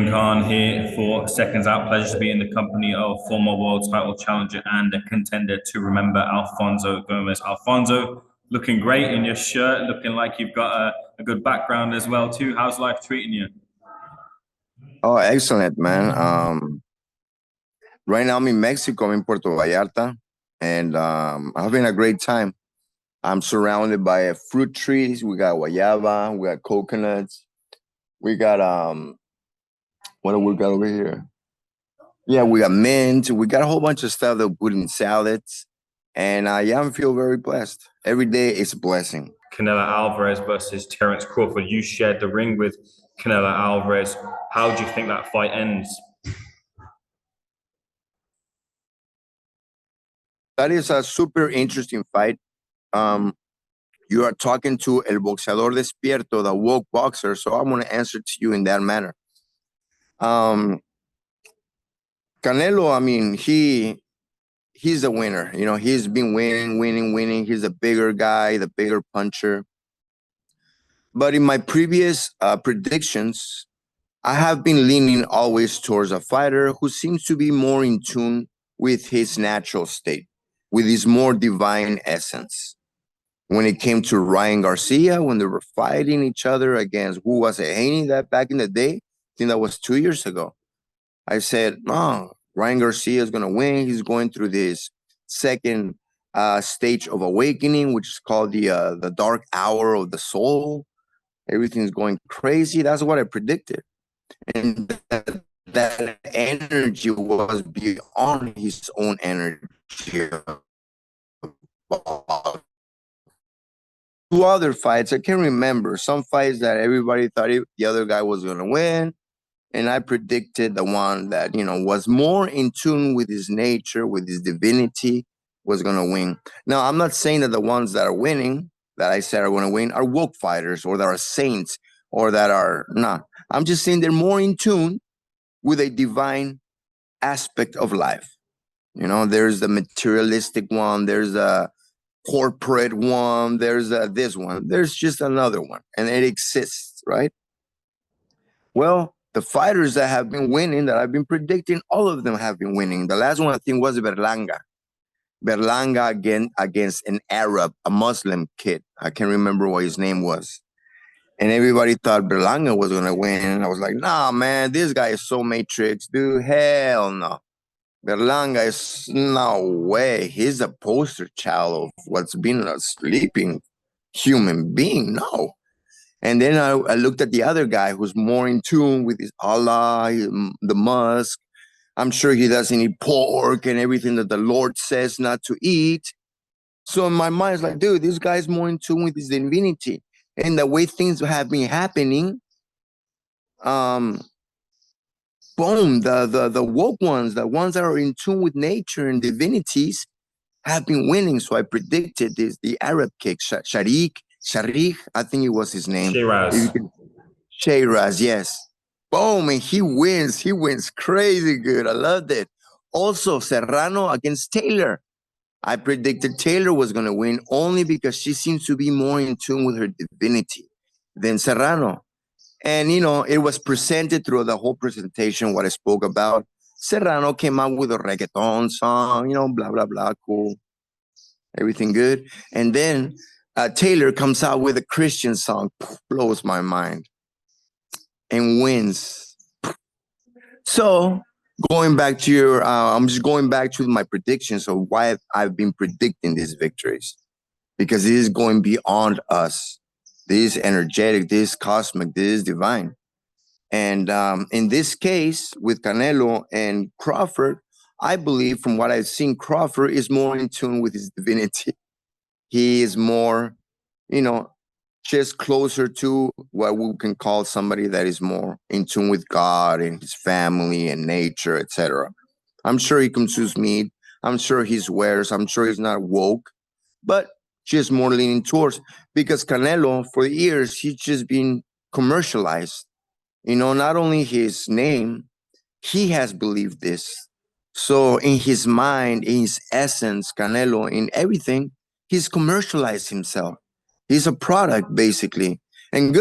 Khan here for Seconds Out. Pleasure to be in the company of former world title challenger and a contender to remember, Alfonso Gomez. Alfonso, looking great in your shirt, looking like you've got a good background as well too. How's life treating you? Oh, excellent, man. Right now I'm in Mexico, I'm in Puerto Vallarta, and having a great time. I'm surrounded by fruit trees. We got guayaba, we got coconuts, we got what do we got over here? Yeah, we got mint. We got a whole bunch of stuff that we put in salads, and yeah, I feel very blessed. Every day is a blessing. Canelo Alvarez versus Terence Crawford. You shared the ring with Canelo Alvarez. How do you think that fight ends? That is a super interesting fight. Um, you are talking to El Boxeador Despierto, the woke boxer, so I'm going to answer to you in that manner. Um, Canelo, I mean, he's a winner. You know, he's been winning. He's a bigger guy, the bigger puncher. But in my previous predictions, I have been leaning always towards a fighter who seems to be more in tune with his natural state, with his more divine essence. When it came to Ryan Garcia, when they were fighting each other against who was it, Haney, that back in the day, I think that was 2 years ago. I said, no, Ryan Garcia is going to win. He's going through this second stage of awakening, which is called the dark hour of the soul. Everything's going crazy. That's what I predicted. And that energy was beyond his own energy. Two other fights, I can remember some fights that everybody thought the other guy was going to win. And I predicted the one that, you know, was more in tune with his nature, with his divinity, was going to win. Now, I'm not saying that the ones that are winning, that I said are going to win, are woke fighters or that are saints or that are not. I'm just saying they're more in tune with a divine aspect of life. You know, there's the materialistic one, there's a corporate one, there's this one, there's just another one, and it exists, right? Well, the fighters that have been winning, that I've been predicting, all of them have been winning. The last one I think was Berlanga. Berlanga against an Arab, a Muslim kid. I can't remember what his name was. And everybody thought Berlanga was going to win. And I was like, nah, man, this guy is so Matrix, dude. Hell no. Berlanga is no way. He's a poster child of what's been a sleeping human being. No. And then I looked at the other guy who's more in tune with his Allah, the mosque. I'm sure he doesn't eat pork and everything that the Lord says not to eat. So in my mind, it's like, dude, this guy's more in tune with his divinity. And the way things have been happening, boom, the woke ones, the ones that are in tune with nature and divinities, have been winning. So I predicted this, the Arab kick, Sharik, I think it was his name. Shiraz. Shiraz, yes. Boom, and he wins crazy good. I loved it. Also, Serrano against Taylor. I predicted Taylor was going to win only because she seems to be more in tune with her divinity than Serrano. And, you know, it was presented through the whole presentation, what I spoke about. Serrano came out with a reggaeton song, you know, blah, blah, blah, cool. Everything good. And then Taylor comes out with a Christian song, blows my mind, and wins. So going back to your, I'm just going back to my predictions of why I've been predicting these victories, because it is going beyond us. This is energetic, this is cosmic, this is divine. And in this case, with Canelo and Crawford, I believe from what I've seen, Crawford is more in tune with his divinity. He is more, you know, just closer to what we can call somebody that is more in tune with God and his family and nature, etc. I'm sure he consumes meat. I'm sure he swears. I'm sure he's not woke, but just more leaning towards, because Canelo, for years, he's just been commercialized. You know, not only his name, he has believed this. So in his mind, in his essence, Canelo, in everything, he's commercialized himself. He's a product, basically. And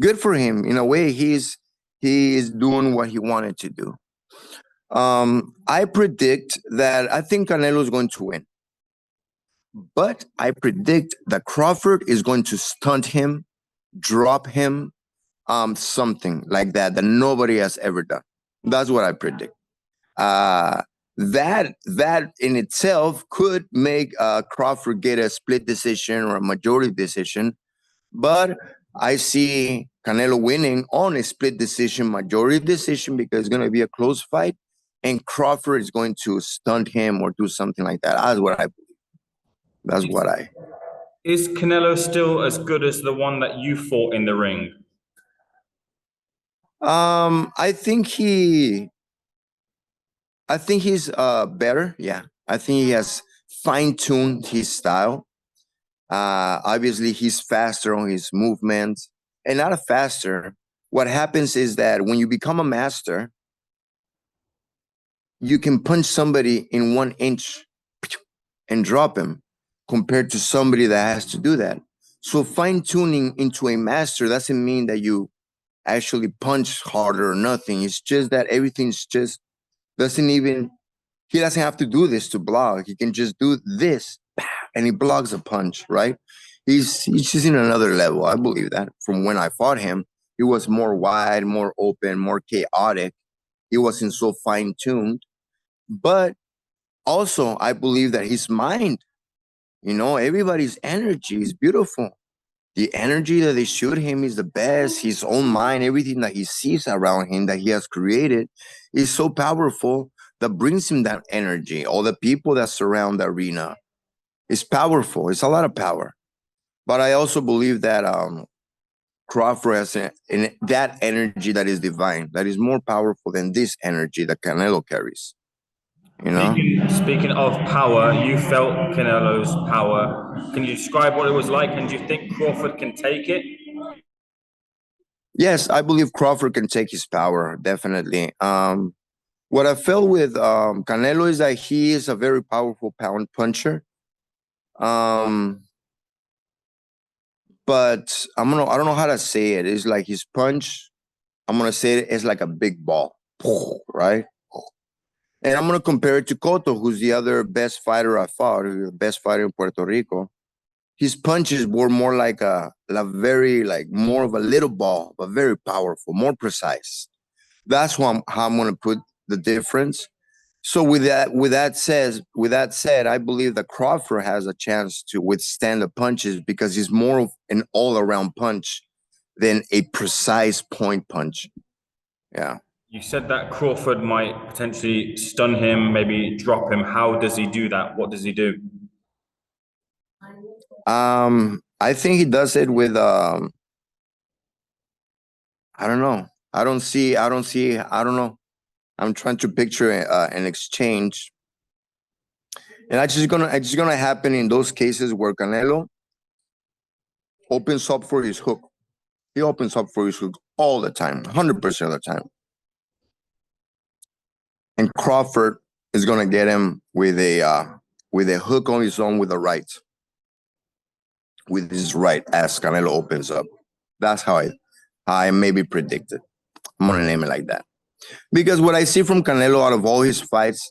good for him. In a way, he's He is doing what he wanted to do. I predict that I think Canelo is going to win, but I predict that Crawford is going to stunt him, drop him, something like that nobody has ever done. That's what I predict. That in itself could make Crawford get a split decision or a majority decision, but I see Canelo winning on a split decision, majority decision, because it's going to be a close fight, and Crawford is going to stunt him or do something like that. That's what I believe. That's what I. Is Canelo still as good as the one that you fought in the ring? I think he. I think he's better. Yeah, I think he has fine-tuned his style. Obviously, he's faster on his movements, and not a faster. What happens is that when you become a master, you can punch somebody in 1 inch and drop him, compared to somebody that has to do that. So fine-tuning into a master doesn't mean that you actually punch harder or nothing. It's just that everything's just doesn't even he doesn't have to do this to block. He can just do this and he blocks a punch, right? He's just in another level. I believe that. From when I fought him, he was more wide, more open, more chaotic. He wasn't so fine-tuned. But also, I believe that his mind, everybody's energy is beautiful. The energy that they shoot him is the best. His own mind, everything that he sees around him that he has created is so powerful that brings him that energy. All the people that surround the arena is powerful. It's a lot of power. But I also believe that Crawford has that energy that is divine, that is more powerful than this energy that Canelo carries. Speaking of power, you felt Canelo's power. Can you describe what it was like, and do you think Crawford can take it? Yes, I believe Crawford can take his power, definitely. What I felt with Canelo is that he is a very powerful pound puncher. But I don't know how to say it. It's like his punch, I'm gonna say it's like a big ball, right? And I'm gonna compare it to Cotto, who's the other best fighter I fought, who's the best fighter in Puerto Rico. His punches were more like a very like more of a little ball, but very powerful, more precise. That's how I'm gonna put the difference. So with that said, I believe that Crawford has a chance to withstand the punches because he's more of an all-around punch than a precise point punch. Yeah. You said that Crawford might potentially stun him, maybe drop him. How does he do that? What does he do? I think he does it with I don't know. I don't know. I'm trying to picture an exchange. And it's gonna happen in those cases where Canelo opens up for his hook. He opens up for his hook all the time, 100% of the time. And Crawford is gonna get him with a hook on his own with the right, with his right as Canelo opens up. That's how I maybe predicted. I'm gonna name it like that because what I see from Canelo out of all his fights,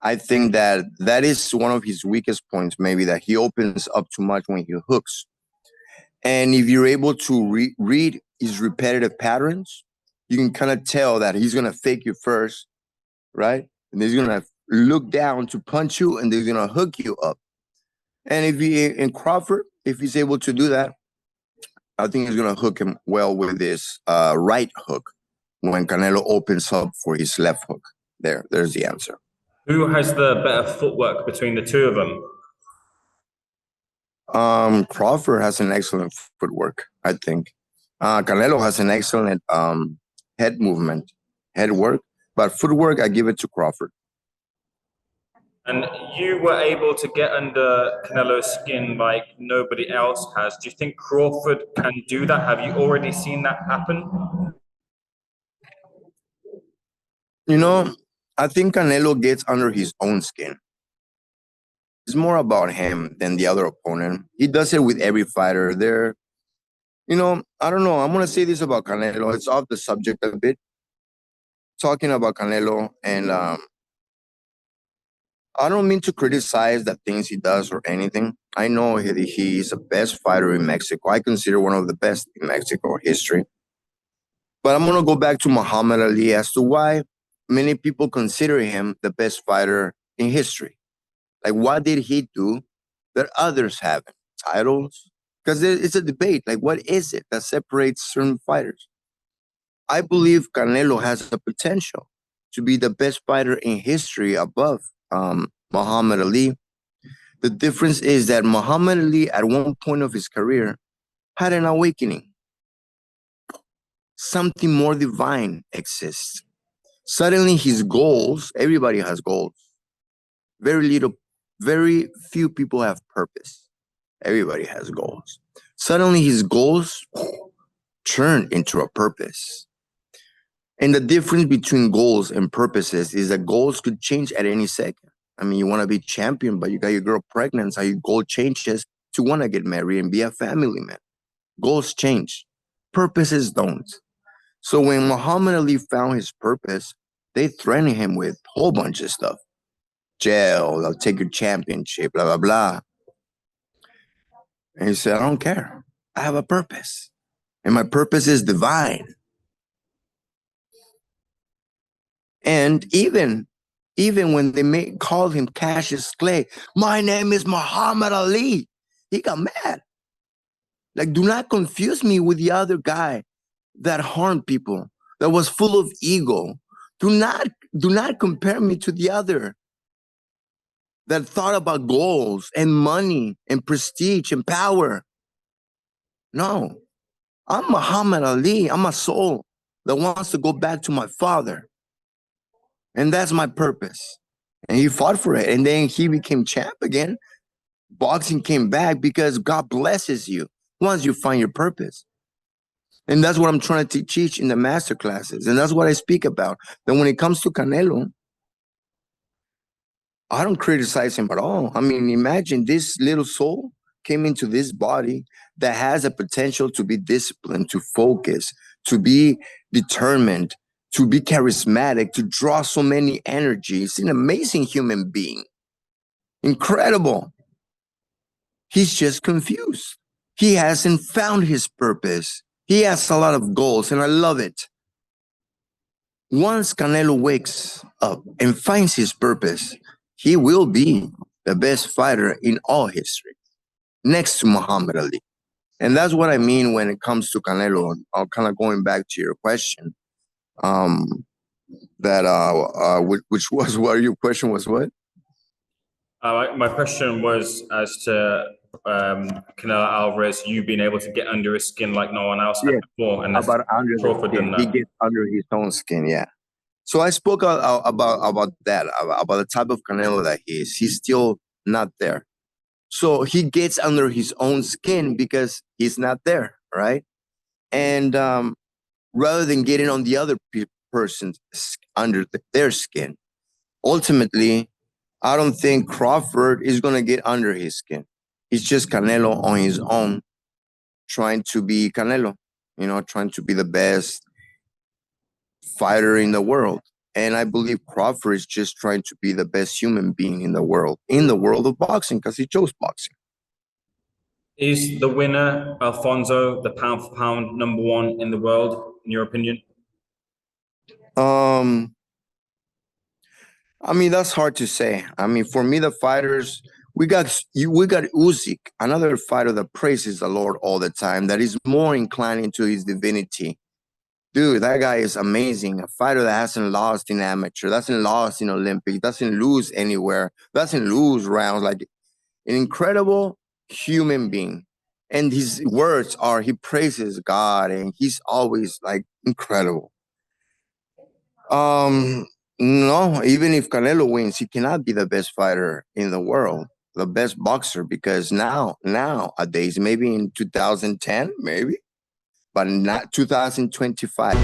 I think that is one of his weakest points. Maybe that he opens up too much when he hooks. And if you're able to read his repetitive patterns, you can kind of tell that he's gonna fake you first, right? And he's gonna look down to punch you, and then he's gonna hook you up. And in Crawford, if he's able to do that, I think he's gonna hook him well with this right hook when Canelo opens up for his left hook. There's the answer. Who has the better footwork between the two of them? Crawford has an excellent footwork, I think. Canelo has an excellent head movement, head work, but footwork, I give it to Crawford. And you were able to get under Canelo's skin like nobody else has. Do you think Crawford can do that? Have you already seen that happen? I think Canelo gets under his own skin. It's more about him than the other opponent. He does it with every fighter. I don't know. I'm gonna say this about Canelo. It's off the subject a bit. Talking about Canelo, and I don't mean to criticize the things he does or anything. I know he is the best fighter in Mexico. I consider one of the best in Mexico history. But I'm gonna go back to Muhammad Ali as to why many people consider him the best fighter in history. Like, what did he do that others haven't? Titles? Because it's a debate. Like, what is it that separates certain fighters? I believe Canelo has the potential to be the best fighter in history above Muhammad Ali. The difference is that Muhammad Ali, at one point of his career, had an awakening. Something more divine exists. Suddenly, his goals, everybody has goals. Very few people have purpose. Everybody has goals. Suddenly, his goals turned into a purpose. And the difference between goals and purposes is that goals could change at any second. I mean, you want to be champion, but you got your girl pregnant, so your goal changes to want to get married and be a family man. Goals change. Purposes don't. So when Muhammad Ali found his purpose, they threatened him with a whole bunch of stuff. Jail, they'll take your championship, blah, blah, blah. And he said, I don't care. I have a purpose. And my purpose is divine. And even when they called him Cassius Clay, my name is Muhammad Ali, he got mad. Like, do not confuse me with the other guy that harmed people, that was full of ego. Do not compare me to the other that thought about goals and money and prestige and power. No, I'm Muhammad Ali. I'm a soul that wants to go back to my father. And that's my purpose. And he fought for it. And then he became champ again. Boxing came back because God blesses you once you find your purpose. And that's what I'm trying to teach in the master classes. And that's what I speak about. That when it comes to Canelo, I don't criticize him at all. I mean, imagine this little soul came into this body that has a potential to be disciplined, to focus, to be determined, to be charismatic, to draw so many energies. An amazing human being. Incredible. He's just confused. He hasn't found his purpose. He has a lot of goals, and I love it. Once Canelo wakes up and finds his purpose, he will be the best fighter in all history, next to Muhammad Ali. And that's what I mean when it comes to Canelo. I'm kind of going back to your question. Which was what your question was? What? My question was as to Canelo Alvarez, you being able to get under his skin like no one else had before, and about under Crawford the skin. done that. He gets under his own skin. Yeah. So I spoke about that, about the type of Canelo that he is. He's still not there. So he gets under his own skin because he's not there, right? And rather than getting on the other person's under their skin, ultimately, I don't think Crawford is going to get under his skin. He's just Canelo on his own, trying to be Canelo, trying to be the best fighter in the world. And I believe Crawford is just trying to be the best human being in the world of boxing, because he chose boxing. Is the winner, Alfonso, the pound for pound #1 in the world, in your opinion? I mean, that's hard to say. I mean, for me, the fighters, we got Usyk, another fighter that praises the Lord all the time, that is more inclined into his divinity. Dude, that guy is amazing. A fighter that hasn't lost in amateur, doesn't lost in Olympics, doesn't lose anywhere, doesn't lose rounds. Like, an incredible human being. And his words are, he praises God, and he's always like incredible. No, even if Canelo wins, he cannot be the best fighter in the world, the best boxer, because nowadays, maybe in 2010, maybe, but not 2025.